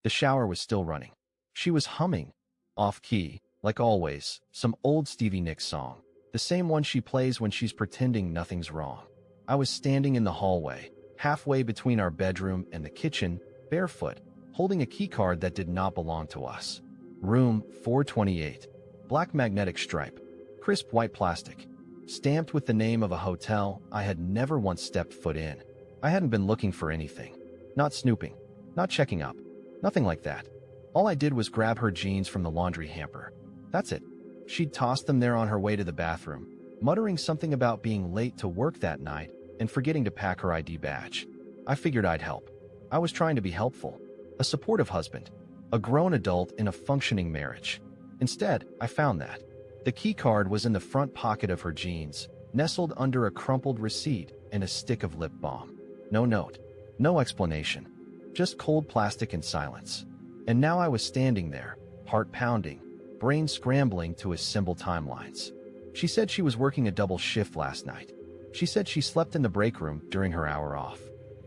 The shower was still running. She was humming, off-key, like always, some old Stevie Nicks song, the same one she plays when she's pretending nothing's wrong. I was standing in the hallway, halfway between our bedroom and the kitchen, barefoot, holding a keycard that did not belong to us. Room 428. Black magnetic stripe. Crisp white plastic. Stamped with the name of a hotel I had never once stepped foot in. I hadn't been looking for anything. Not snooping. Not checking up. Nothing like that. All I did was grab her jeans from the laundry hamper. That's it. She'd tossed them there on her way to the bathroom, muttering something about being late to work that night and forgetting to pack her ID badge. I figured I'd help. I was trying to be helpful. A supportive husband. A grown adult in a functioning marriage. Instead, I found that. The key card was in the front pocket of her jeans, nestled under a crumpled receipt and a stick of lip balm. No note. No explanation. Just cold plastic and silence. And now I was standing there, heart pounding, brain scrambling to assemble timelines. She said she was working a double shift last night. She said she slept in the break room during her hour off.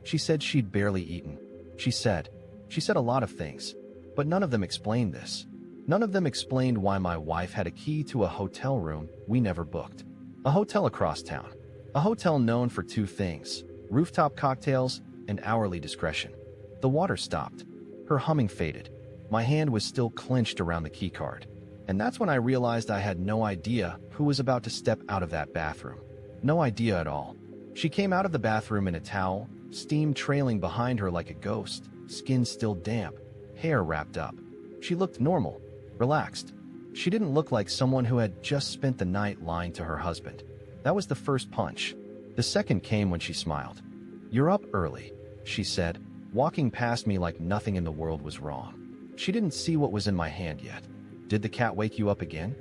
She said she'd barely eaten. She said a lot of things, but none of them explained this. None of them explained why my wife had a key to a hotel room we never booked. A hotel across town. A hotel known for two things: rooftop cocktails and hourly discretion. The water stopped. Her humming faded. My hand was still clenched around the keycard. And that's when I realized I had no idea who was about to step out of that bathroom. No idea at all. She came out of the bathroom in a towel, steam trailing behind her like a ghost, skin still damp, hair wrapped up. She looked normal, relaxed. She didn't look like someone who had just spent the night lying to her husband. That was the first punch. The second came when she smiled. "You're up early," she said, walking past me like nothing in the world was wrong. She didn't see what was in my hand yet. "Did the cat wake you up again?"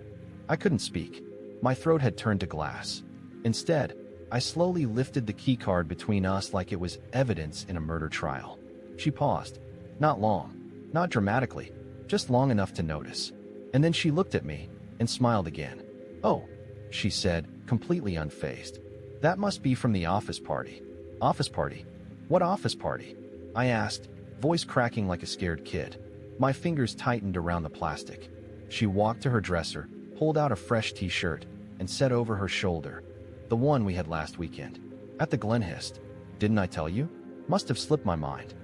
I couldn't speak. My throat had turned to glass. Instead, I slowly lifted the keycard between us like it was evidence in a murder trial. She paused. Not long. Not dramatically. Just long enough to notice. And then she looked at me and smiled again. "Oh," she said, completely unfazed. "That must be from the office party." "Office party? What office party?" I asked, voice cracking like a scared kid. My fingers tightened around the plastic. She walked to her dresser, pulled out a fresh t-shirt, and set over her shoulder. The one we had last weekend. At the Glenhist. "Didn't I tell you?" Must have slipped my mind.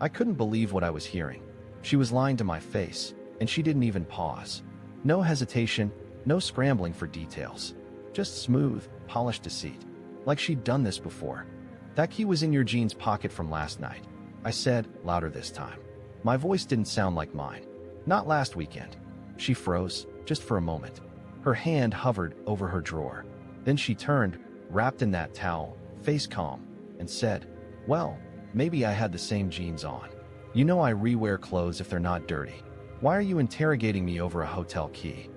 I couldn't believe what I was hearing. She was lying to my face, and she didn't even pause. No hesitation, no scrambling for details. Just smooth, polished deceit. Like she'd done this before. "That key was in your jeans pocket from last night," I said, louder this time. My voice didn't sound like mine. "Not last weekend." She froze, just for a moment. Her hand hovered over her drawer. Then she turned, wrapped in that towel, face calm, and said, "Well, maybe I had the same jeans on. You know I rewear clothes if they're not dirty. Why are you interrogating me over a hotel key?"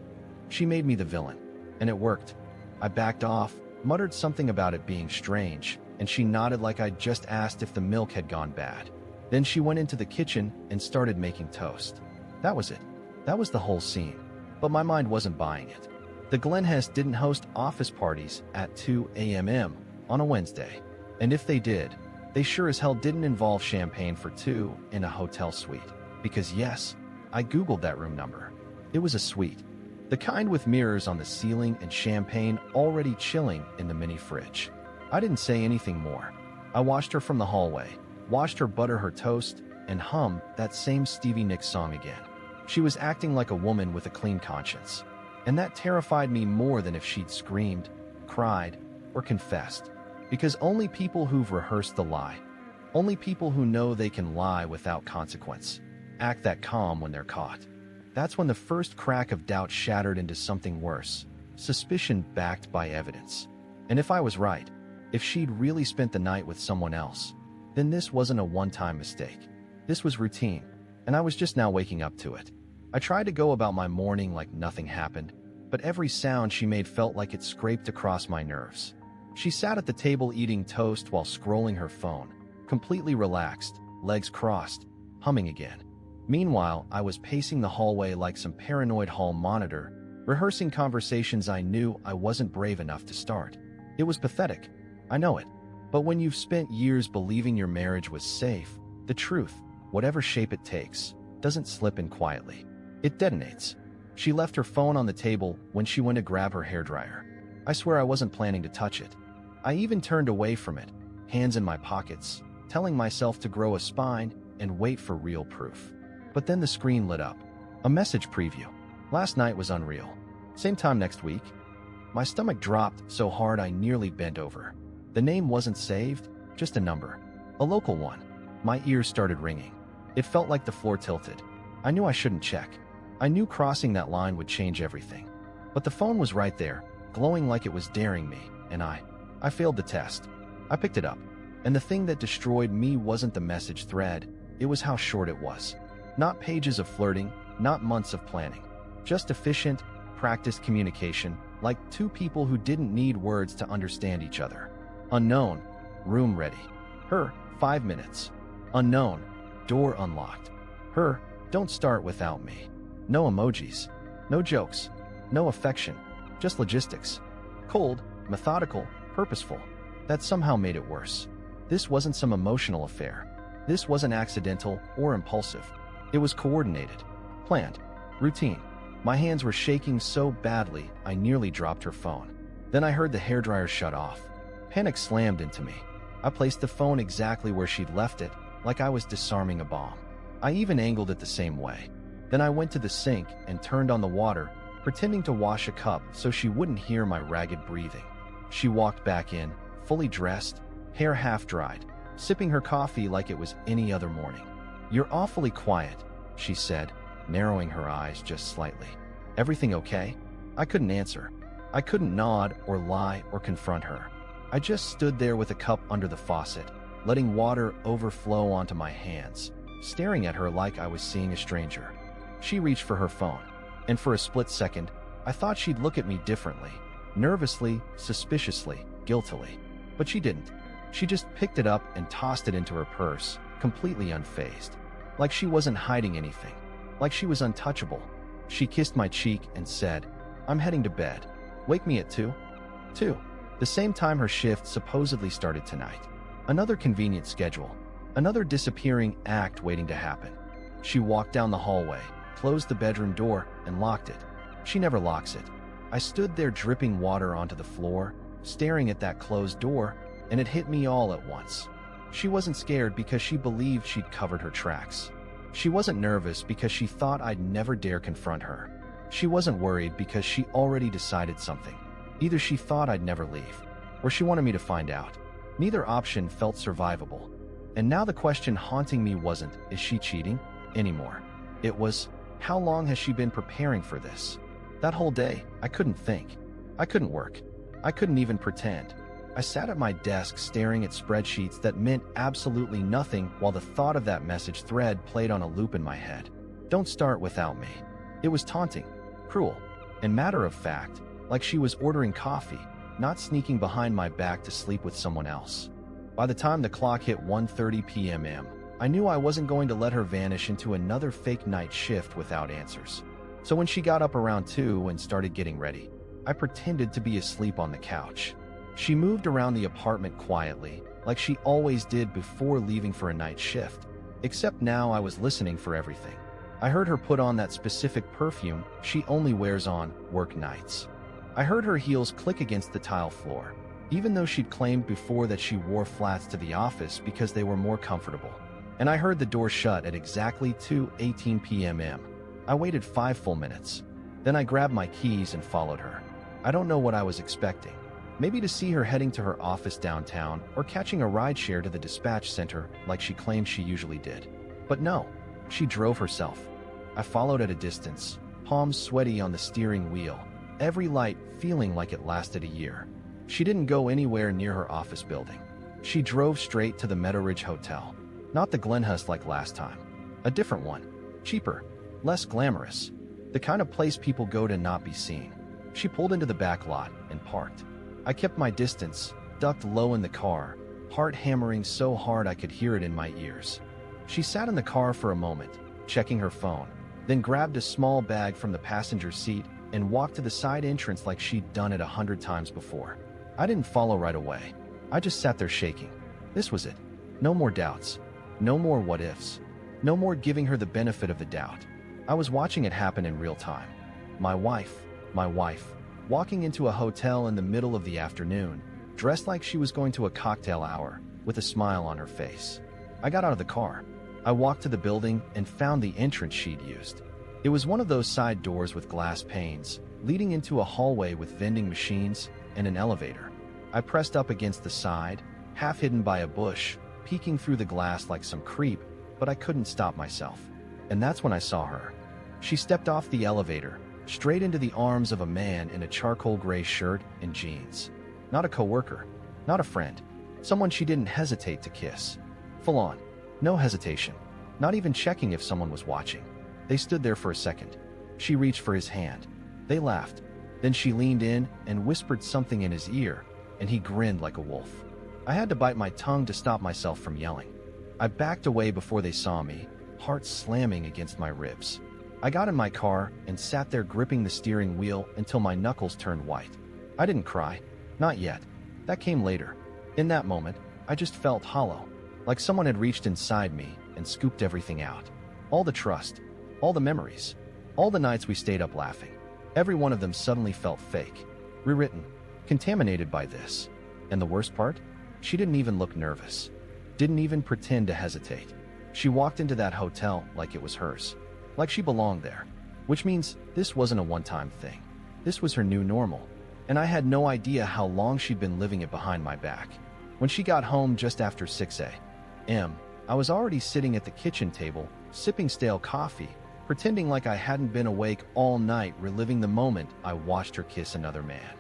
She made me the villain, and it worked. I backed off, muttered something about it being strange, and she nodded like I'd just asked if the milk had gone bad. Then she went into the kitchen and started making toast. That was it. That was the whole scene. But my mind wasn't buying it. The Glenhest didn't host office parties at 2 a.m. on a Wednesday. And if they did, they sure as hell didn't involve champagne for two in a hotel suite. Because yes, I Googled that room number. It was a suite. The kind with mirrors on the ceiling and champagne already chilling in the mini fridge. I didn't say anything more. I watched her from the hallway, watched her butter her toast, and hum that same Stevie Nicks song again. She was acting like a woman with a clean conscience. And that terrified me more than if she'd screamed, cried, or confessed. Because only people who've rehearsed the lie, only people who know they can lie without consequence, act that calm when they're caught. That's when the first crack of doubt shattered into something worse, suspicion backed by evidence. And if I was right, if she'd really spent the night with someone else, then this wasn't a one-time mistake. This was routine, and I was just now waking up to it. I tried to go about my morning like nothing happened, but every sound she made felt like it scraped across my nerves. She sat at the table eating toast while scrolling her phone, completely relaxed, legs crossed, humming again. Meanwhile, I was pacing the hallway like some paranoid hall monitor, rehearsing conversations I knew I wasn't brave enough to start. It was pathetic. I know it. But when you've spent years believing your marriage was safe, the truth, whatever shape it takes, doesn't slip in quietly. It detonates. She left her phone on the table when she went to grab her hairdryer. I swear I wasn't planning to touch it. I even turned away from it, hands in my pockets, telling myself to grow a spine and wait for real proof. But then the screen lit up. A message preview. Last night was unreal. Same time next week. My stomach dropped so hard I nearly bent over. The name wasn't saved, just a number. A local one. My ears started ringing. It felt like the floor tilted. I knew I shouldn't check. I knew crossing that line would change everything. But the phone was right there, glowing like it was daring me, and I failed the test. I picked it up, and the thing that destroyed me wasn't the message thread, it was how short it was. Not pages of flirting, not months of planning. Just efficient, practiced communication, like two people who didn't need words to understand each other. Unknown, room ready. Her, 5 minutes. Unknown, door unlocked. Her, don't start without me. No emojis, no jokes, no affection, just logistics. Cold, methodical, purposeful. That somehow made it worse. This wasn't some emotional affair. This wasn't accidental or impulsive. It was coordinated, planned, routine. My hands were shaking so badly I nearly dropped her phone. Then I heard the hairdryer shut off. Panic slammed into me. I placed the phone exactly where she'd left it, like I was disarming a bomb. I even angled it the same way. Then I went to the sink and turned on the water, pretending to wash a cup so she wouldn't hear my ragged breathing. She walked back in, fully dressed, hair half-dried, sipping her coffee like it was any other morning. "You're awfully quiet," she said, narrowing her eyes just slightly. "Everything okay?" I couldn't answer. I couldn't nod or lie or confront her. I just stood there with a cup under the faucet, letting water overflow onto my hands, staring at her like I was seeing a stranger. She reached for her phone, and for a split second, I thought she'd look at me differently, nervously, suspiciously, guiltily. But she didn't. She just picked it up and tossed it into her purse, completely unfazed. Like she wasn't hiding anything. Like she was untouchable. She kissed my cheek and said, "I'm heading to bed. Wake me at 2?" 2. The same time her shift supposedly started tonight. Another convenient schedule. Another disappearing act waiting to happen. She walked down the hallway, closed the bedroom door, and locked it. She never locks it. I stood there dripping water onto the floor, staring at that closed door, and it hit me all at once. She wasn't scared because she believed she'd covered her tracks. She wasn't nervous because she thought I'd never dare confront her. She wasn't worried because she already decided something. Either she thought I'd never leave, or she wanted me to find out. Neither option felt survivable. And now the question haunting me wasn't, is she cheating? Anymore. It was, how long has she been preparing for this? That whole day, I couldn't think. I couldn't work. I couldn't even pretend. I sat at my desk staring at spreadsheets that meant absolutely nothing while the thought of that message thread played on a loop in my head. Don't start without me. It was taunting, cruel, and matter of fact, like she was ordering coffee, not sneaking behind my back to sleep with someone else. By the time the clock hit 1:30 p.m., I knew I wasn't going to let her vanish into another fake night shift without answers. So when she got up around 2 and started getting ready, I pretended to be asleep on the couch. She moved around the apartment quietly, like she always did before leaving for a night shift. Except now I was listening for everything. I heard her put on that specific perfume she only wears on work nights. I heard her heels click against the tile floor, even though she'd claimed before that she wore flats to the office because they were more comfortable. And I heard the door shut at exactly 2:18 p.m. I waited 5 full minutes. Then I grabbed my keys and followed her. I don't know what I was expecting. Maybe to see her heading to her office downtown or catching a rideshare to the dispatch center like she claimed she usually did. But no, she drove herself. I followed at a distance, palms sweaty on the steering wheel, every light feeling like it lasted a year. She didn't go anywhere near her office building. She drove straight to the Meadow Ridge Hotel. Not the Glenhust like last time. A different one. Cheaper. Less glamorous. The kind of place people go to not be seen. She pulled into the back lot and parked. I kept my distance, ducked low in the car, heart hammering so hard I could hear it in my ears. She sat in the car for a moment, checking her phone, then grabbed a small bag from the passenger seat and walked to the side entrance like she'd done it 100 times before. I didn't follow right away. I just sat there shaking. This was it. No more doubts. No more what-ifs. No more giving her the benefit of the doubt. I was watching it happen in real time. My wife, walking into a hotel in the middle of the afternoon, dressed like she was going to a cocktail hour, with a smile on her face. I got out of the car. I walked to the building and found the entrance she'd used. It was one of those side doors with glass panes, leading into a hallway with vending machines and an elevator. I pressed up against the side, half hidden by a bush, peeking through the glass like some creep, but I couldn't stop myself. And that's when I saw her. She stepped off the elevator, straight into the arms of a man in a charcoal gray shirt and jeans. Not a coworker, not a friend, someone she didn't hesitate to kiss. Full on. No hesitation. Not even checking if someone was watching. They stood there for a second. She reached for his hand. They laughed. Then she leaned in and whispered something in his ear, and he grinned like a wolf. I had to bite my tongue to stop myself from yelling. I backed away before they saw me, heart slamming against my ribs. I got in my car and sat there gripping the steering wheel until my knuckles turned white. I didn't cry. Not yet. That came later. In that moment, I just felt hollow, like someone had reached inside me and scooped everything out. All the trust, all the memories, all the nights we stayed up laughing. Every one of them suddenly felt fake, rewritten, contaminated by this. And the worst part? She didn't even look nervous. Didn't even pretend to hesitate. She walked into that hotel like it was hers. Like she belonged there. Which means this wasn't a one-time thing. This was her new normal. And I had no idea how long she'd been living it behind my back. When she got home just after 6 a.m., I was already sitting at the kitchen table, sipping stale coffee, pretending like I hadn't been awake all night, reliving the moment I watched her kiss another man.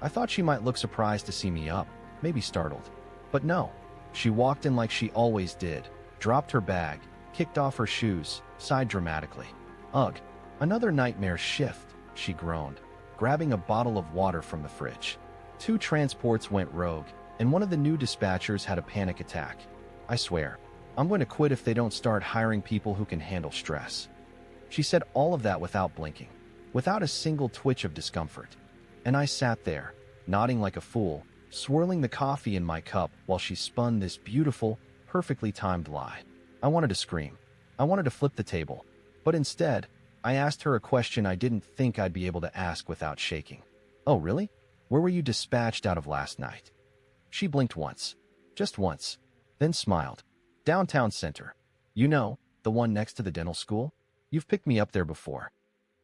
I thought she might look surprised to see me up, maybe startled. But no, she walked in like she always did, dropped her bag, kicked off her shoes, sighed dramatically. Ugh, another nightmare shift, she groaned, grabbing a bottle of water from the fridge. 2 transports went rogue, and one of the new dispatchers had a panic attack. I swear, I'm going to quit if they don't start hiring people who can handle stress. She said all of that without blinking, without a single twitch of discomfort. And I sat there, nodding like a fool, swirling the coffee in my cup while she spun this beautiful, perfectly timed lie. I wanted to scream. I wanted to flip the table. But instead, I asked her a question I didn't think I'd be able to ask without shaking. Oh, really? Where were you dispatched out of last night? She blinked once. Just once. Then smiled. Downtown Center. You know, the one next to the dental school? You've picked me up there before.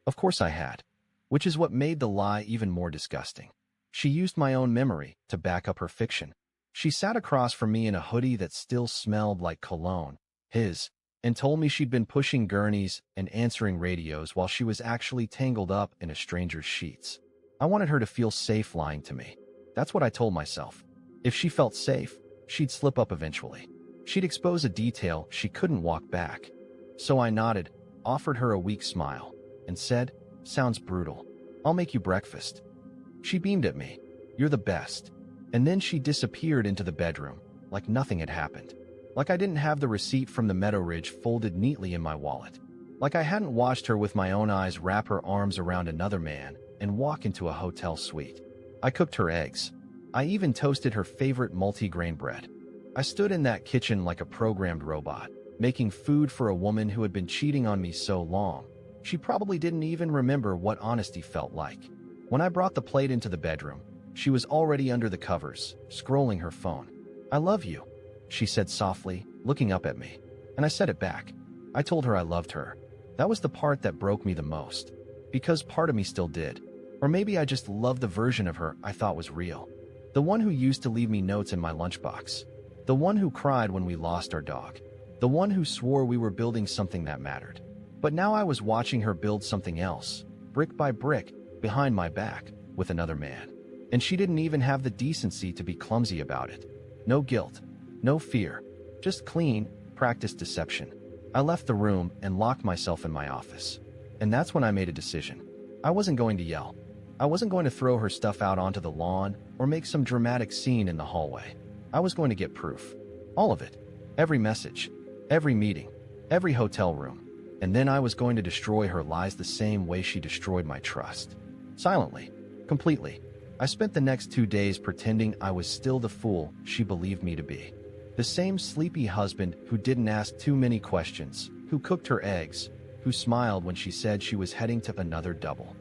Of course I had. Which is what made the lie even more disgusting. She used my own memory to back up her fiction. She sat across from me in a hoodie that still smelled like cologne, his, and told me she'd been pushing gurneys and answering radios while she was actually tangled up in a stranger's sheets. I wanted her to feel safe lying to me. That's what I told myself. If she felt safe, she'd slip up eventually. She'd expose a detail she couldn't walk back. So I nodded, offered her a weak smile, and said, "Sounds brutal. I'll make you breakfast." She beamed at me. "You're the best." And then she disappeared into the bedroom, like nothing had happened. Like I didn't have the receipt from the Meadow Ridge folded neatly in my wallet. Like I hadn't watched her with my own eyes wrap her arms around another man and walk into a hotel suite. I cooked her eggs. I even toasted her favorite multi-grain bread. I stood in that kitchen like a programmed robot, making food for a woman who had been cheating on me so long, she probably didn't even remember what honesty felt like. When I brought the plate into the bedroom, she was already under the covers, scrolling her phone. "I love you," she said softly, looking up at me. And I said it back. I told her I loved her. That was the part that broke me the most. Because part of me still did. Or maybe I just loved the version of her I thought was real. The one who used to leave me notes in my lunchbox. The one who cried when we lost our dog. The one who swore we were building something that mattered. But now I was watching her build something else, brick by brick, behind my back, with another man. And she didn't even have the decency to be clumsy about it. No guilt. No fear. Just clean, practiced deception. I left the room and locked myself in my office. And that's when I made a decision. I wasn't going to yell. I wasn't going to throw her stuff out onto the lawn or make some dramatic scene in the hallway. I was going to get proof. All of it. Every message. Every meeting. Every hotel room. And then I was going to destroy her lies the same way she destroyed my trust. Silently. Completely. I spent the next 2 days pretending I was still the fool she believed me to be. The same sleepy husband who didn't ask too many questions, who cooked her eggs, who smiled when she said she was heading to another double.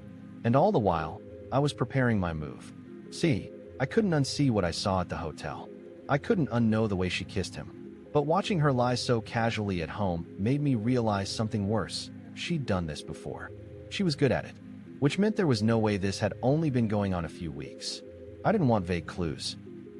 And all the while, I was preparing my move. See, I couldn't unsee what I saw at the hotel. I couldn't unknow the way she kissed him. But watching her lie so casually at home made me realize something worse. She'd done this before. She was good at it, which meant there was no way this had only been going on a few weeks. I didn't want vague clues.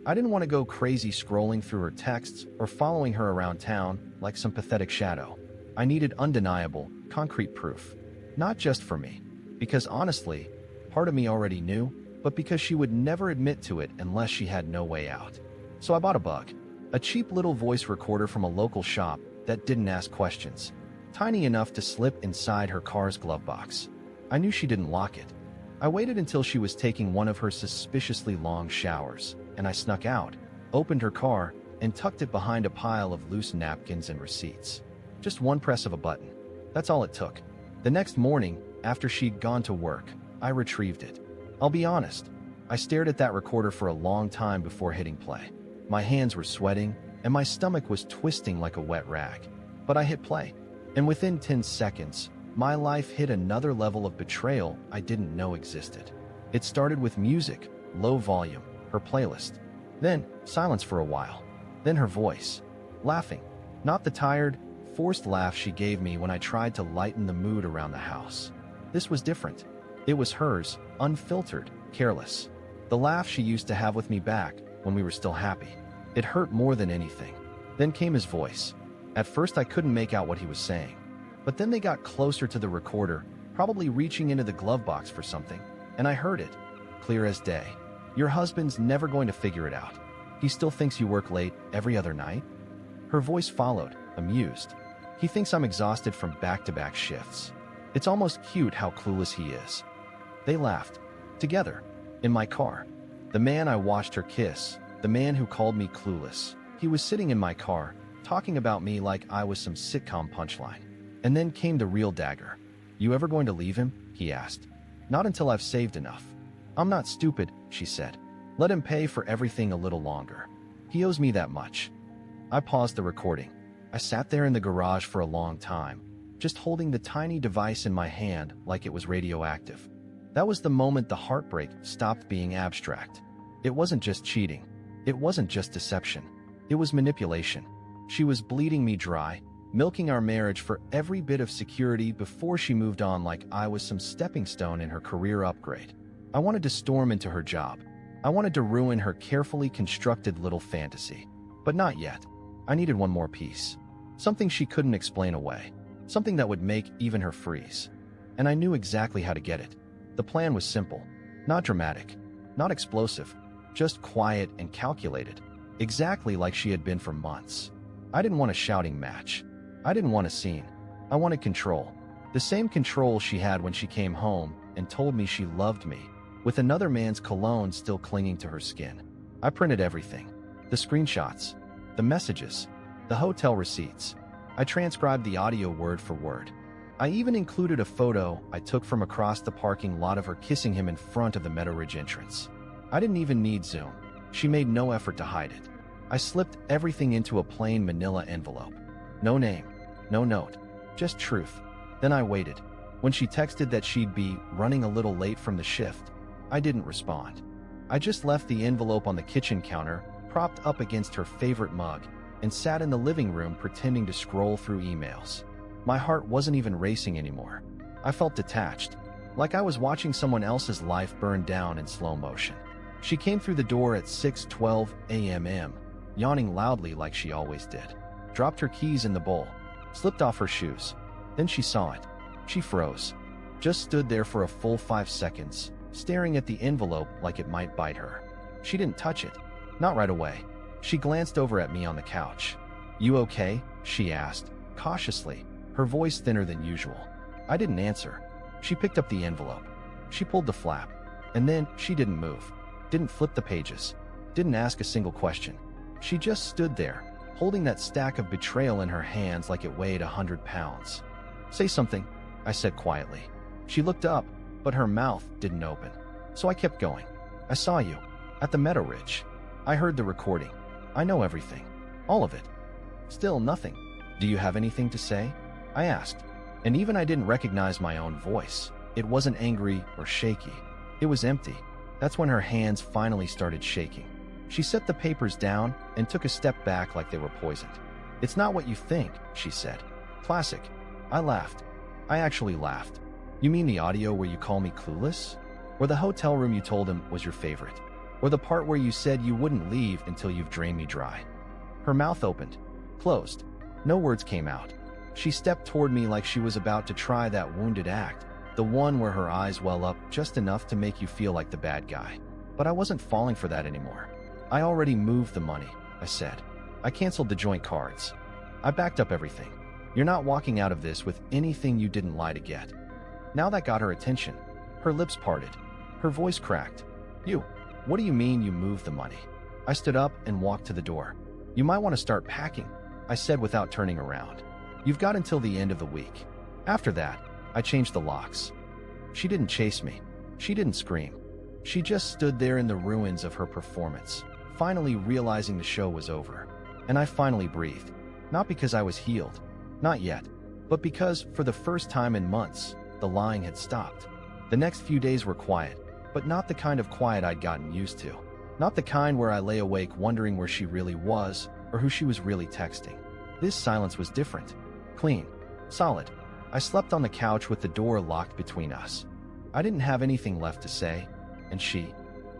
I didn't want to go crazy scrolling through her texts or following her around town like some pathetic shadow. I needed undeniable, concrete proof. Not just for me, because honestly, part of me already knew, but because she would never admit to it unless she had no way out. So I bought a bug. A cheap little voice recorder from a local shop that didn't ask questions. Tiny enough to slip inside her car's glove box. I knew she didn't lock it. I waited until she was taking one of her suspiciously long showers, and I snuck out, opened her car, and tucked it behind a pile of loose napkins and receipts. Just one press of a button. That's all it took. The next morning, after she'd gone to work, I retrieved it. I'll be honest, I stared at that recorder for a long time before hitting play. My hands were sweating, and my stomach was twisting like a wet rag. But I hit play, and within 10 seconds, my life hit another level of betrayal I didn't know existed. It started with music, low volume, her playlist. Then, silence for a while. Then her voice. Laughing. Not the tired, forced laugh she gave me when I tried to lighten the mood around the house. This was different. It was hers, unfiltered, careless. The laugh she used to have with me back when we were still happy. It hurt more than anything. Then came his voice. At first I couldn't make out what he was saying. But then they got closer to the recorder, probably reaching into the glove box for something, and I heard it, clear as day. Your husband's never going to figure it out. He still thinks you work late every other night? Her voice followed, amused. He thinks I'm exhausted from back-to-back shifts. It's almost cute how clueless he is. They laughed. Together. In my car. The man I watched her kiss. The man who called me clueless. He was sitting in my car, talking about me like I was some sitcom punchline. And then came the real dagger. You ever going to leave him? He asked. Not until I've saved enough. I'm not stupid, she said. Let him pay for everything a little longer. He owes me that much. I paused the recording. I sat there in the garage for a long time, just holding the tiny device in my hand like it was radioactive. That was the moment the heartbreak stopped being abstract. It wasn't just cheating. It wasn't just deception. It was manipulation. She was bleeding me dry, milking our marriage for every bit of security before she moved on like I was some stepping stone in her career upgrade. I wanted to storm into her job. I wanted to ruin her carefully constructed little fantasy. But not yet. I needed one more piece. Something she couldn't explain away. Something that would make even her freeze. And I knew exactly how to get it. The plan was simple. Not dramatic. Not explosive. Just quiet and calculated. Exactly like she had been for months. I didn't want a shouting match. I didn't want a scene. I wanted control. The same control she had when she came home and told me she loved me, with another man's cologne still clinging to her skin. I printed everything. The screenshots. The messages. The hotel receipts. I transcribed the audio word for word. I even included a photo I took from across the parking lot of her kissing him in front of the Meadow Ridge entrance. I didn't even need Zoom. She made no effort to hide it. I slipped everything into a plain manila envelope. No name. No note. Just truth. Then I waited. When she texted that she'd be running a little late from the shift, I didn't respond. I just left the envelope on the kitchen counter, propped up against her favorite mug, and sat in the living room pretending to scroll through emails. My heart wasn't even racing anymore. I felt detached, like I was watching someone else's life burn down in slow motion. She came through the door at 6:12 a.m., yawning loudly like she always did. Dropped her keys in the bowl, slipped off her shoes. Then she saw it. She froze. Just stood there for a full 5 seconds, staring at the envelope like it might bite her. She didn't touch it. Not right away. She glanced over at me on the couch. You okay? She asked, cautiously, her voice thinner than usual. I didn't answer. She picked up the envelope. She pulled the flap. And then she didn't move. Didn't flip the pages. Didn't ask a single question. She just stood there, holding that stack of betrayal in her hands like it weighed 100 pounds. Say something, I said quietly. She looked up, but her mouth didn't open. So I kept going. I saw you. At the Meadow Ridge. I heard the recording. I know everything. All of it. Still nothing. Do you have anything to say? I asked, and even I didn't recognize my own voice. It wasn't angry or shaky. It was empty. That's when her hands finally started shaking. She set the papers down and took a step back like they were poisoned. "It's not what you think," she said. "Classic." I laughed. I actually laughed. "You mean the audio where you call me clueless? Or the hotel room you told him was your favorite? Or the part where you said you wouldn't leave until you've drained me dry?" Her mouth opened, closed. No words came out. She stepped toward me like she was about to try that wounded act, the one where her eyes well up just enough to make you feel like the bad guy. But I wasn't falling for that anymore. "I already moved the money," I said. "I canceled the joint cards. I backed up everything. You're not walking out of this with anything you didn't lie to get." Now that got her attention. Her lips parted. Her voice cracked. "You? What do you mean you moved the money?" I stood up and walked to the door. "You might want to start packing," I said without turning around. "You've got until the end of the week. After that, I changed the locks." She didn't chase me. She didn't scream. She just stood there in the ruins of her performance, finally realizing the show was over. And I finally breathed. Not because I was healed. Not yet. But because, for the first time in months, the lying had stopped. The next few days were quiet, but not the kind of quiet I'd gotten used to. Not the kind where I lay awake wondering where she really was or who she was really texting. This silence was different. Clean. Solid. I slept on the couch with the door locked between us. I didn't have anything left to say, and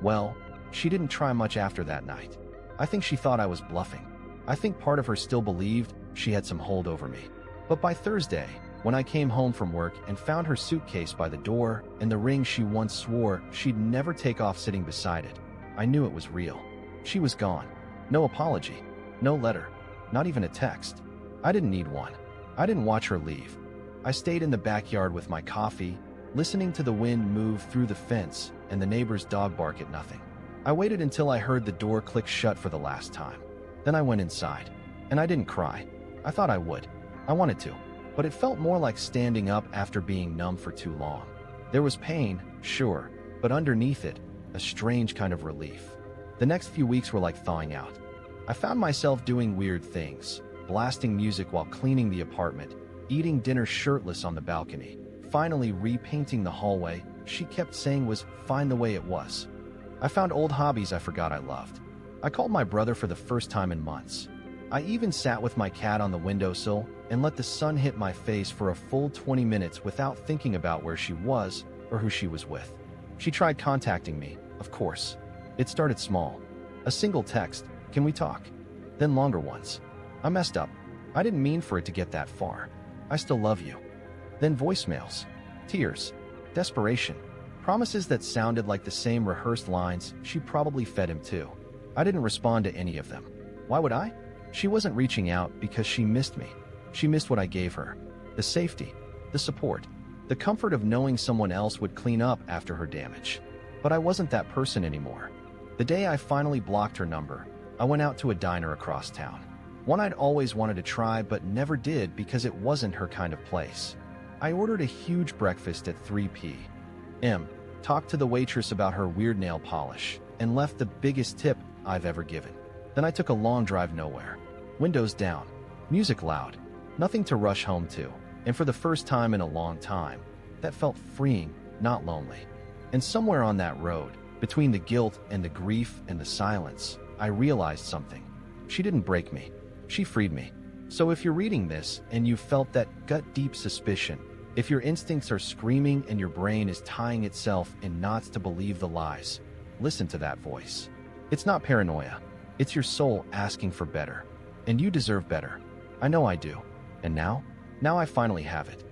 well, she didn't try much after that night. I think she thought I was bluffing. I think part of her still believed she had some hold over me. But by Thursday, when I came home from work and found her suitcase by the door and the ring she once swore she'd never take off sitting beside it, I knew it was real. She was gone. No apology. No letter. Not even a text. I didn't need one. I didn't watch her leave. I stayed in the backyard with my coffee, listening to the wind move through the fence and the neighbor's dog bark at nothing. I waited until I heard the door click shut for the last time. Then I went inside. And I didn't cry. I thought I would. I wanted to. But it felt more like standing up after being numb for too long. There was pain, sure, but underneath it, a strange kind of relief. The next few weeks were like thawing out. I found myself doing weird things, blasting music while cleaning the apartment, eating dinner shirtless on the balcony, finally repainting the hallway she kept saying was fine the way it was. I found old hobbies I forgot I loved. I called my brother for the first time in months. I even sat with my cat on the windowsill and let the sun hit my face for a full 20 minutes without thinking about where she was or who she was with. She tried contacting me, of course. It started small. A single text, "Can we talk?" Then longer ones. I messed up. I didn't mean for it to get that far. "I still love you." Then voicemails. Tears. Desperation. Promises that sounded like the same rehearsed lines she probably fed him too. I didn't respond to any of them. Why would I? She wasn't reaching out because she missed me. She missed what I gave her. The safety. The support. The comfort of knowing someone else would clean up after her damage. But I wasn't that person anymore. The day I finally blocked her number, I went out to a diner across town. One I'd always wanted to try but never did because it wasn't her kind of place. I ordered a huge breakfast at 3 p.m., talked to the waitress about her weird nail polish, and left the biggest tip I've ever given. Then I took a long drive nowhere. Windows down, music loud, nothing to rush home to, and for the first time in a long time, that felt freeing, not lonely. And somewhere on that road, between the guilt and the grief and the silence, I realized something. She didn't break me. She freed me. So if you're reading this and you felt that gut-deep suspicion, if your instincts are screaming and your brain is tying itself in knots to believe the lies, listen to that voice. It's not paranoia. It's your soul asking for better. And you deserve better. I know I do. And now I finally have it.